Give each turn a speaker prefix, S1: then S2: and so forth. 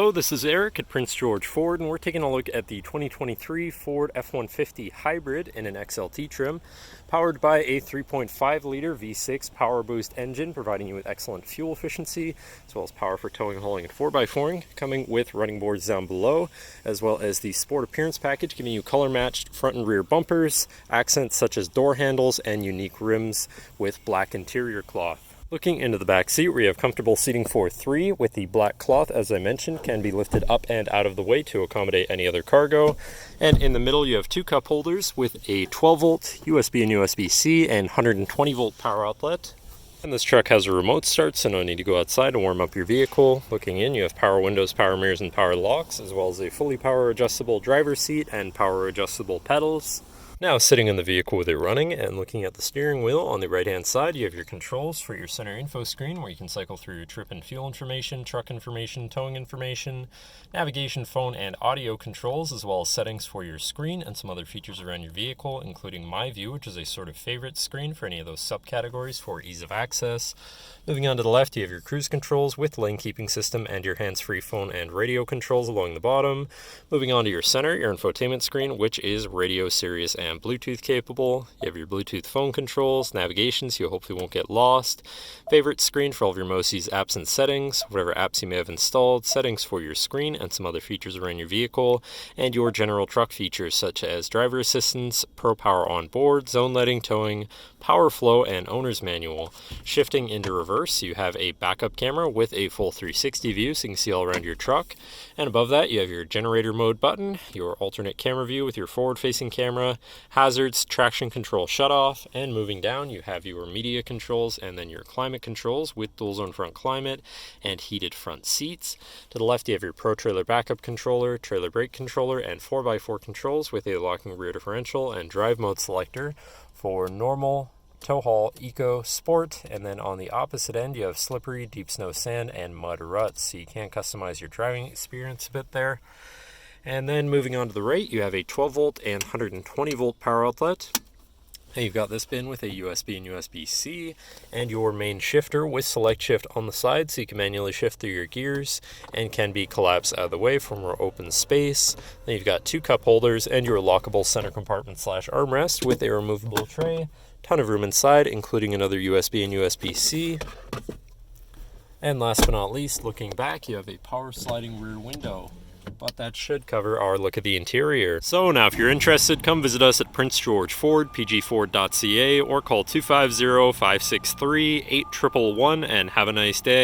S1: Hello, this is Eric at Prince George Ford, and we're taking a look at the 2023 Ford F-150 Hybrid in an XLT trim, powered by a 3.5-liter V6 PowerBoost engine, providing you with excellent fuel efficiency, as well as power for towing, hauling, and 4x4ing, coming with running boards down below, as well as the Sport Appearance package, giving you color-matched front and rear bumpers, accents such as door handles, and unique rims with black interior cloth. Looking into the back seat, we have comfortable seating for 3 with the black cloth, as I mentioned, can be lifted up and out of the way to accommodate any other cargo. And in the middle, you have 2 cup holders with a 12-volt USB and USB-C and 120-volt power outlet. And this truck has a remote start, so no need to go outside to warm up your vehicle. Looking in, you have power windows, power mirrors, and power locks, as well as a fully power adjustable driver's seat and power adjustable pedals. Now sitting in the vehicle with it running and looking at the steering wheel, on the right hand side you have your controls for your center info screen, where you can cycle through your trip and fuel information, truck information, towing information, navigation, phone, and audio controls, as well as settings for your screen and some other features around your vehicle, including My View, which is a sort of favorite screen for any of those subcategories for ease of access. Moving on to the left, you have your cruise controls with lane keeping system and your hands-free phone and radio controls along the bottom. Moving on to your center, your infotainment screen, which is radio, Sirius, and Bluetooth capable. You have your Bluetooth phone controls, navigation, so you hopefully won't get lost. Favorite screen for all of your MOSI's apps and settings, whatever apps you may have installed, settings for your screen and some other features around your vehicle, and your general truck features such as driver assistance, Pro Power on board, zone lighting, towing, power flow, and owner's manual. Shifting into reverse, you have a backup camera with a full 360 view, so you can see all around your truck. And above that, you have your generator mode button, your alternate camera view with your forward-facing camera, hazards, traction control shutoff, and moving down, you have your media controls and then your climate controls with dual zone front climate and heated front seats. To the left, you have your Pro Trailer backup controller, trailer brake controller, and 4x4 controls with a locking rear differential and drive mode selector for normal, tow haul, eco, sport, and then on the opposite end you have slippery, deep snow, sand, and mud ruts, so you can customize your driving experience a bit there. And then moving on to the right, you have a 12-volt and 120-volt power outlet. And you've got this bin with a USB and USB-C, and your main shifter with select shift on the side, so you can manually shift through your gears and can be collapsed out of the way for more open space. Then you've got 2 cup holders and your lockable center compartment / armrest with a removable tray. Ton of room inside, including another USB and USB-C. And last but not least, looking back, you have a power sliding rear window. But that should cover our look at the interior. So now if you're interested, come visit us at Prince George Ford, pgford.ca, or call 250-563-8111 and have a nice day.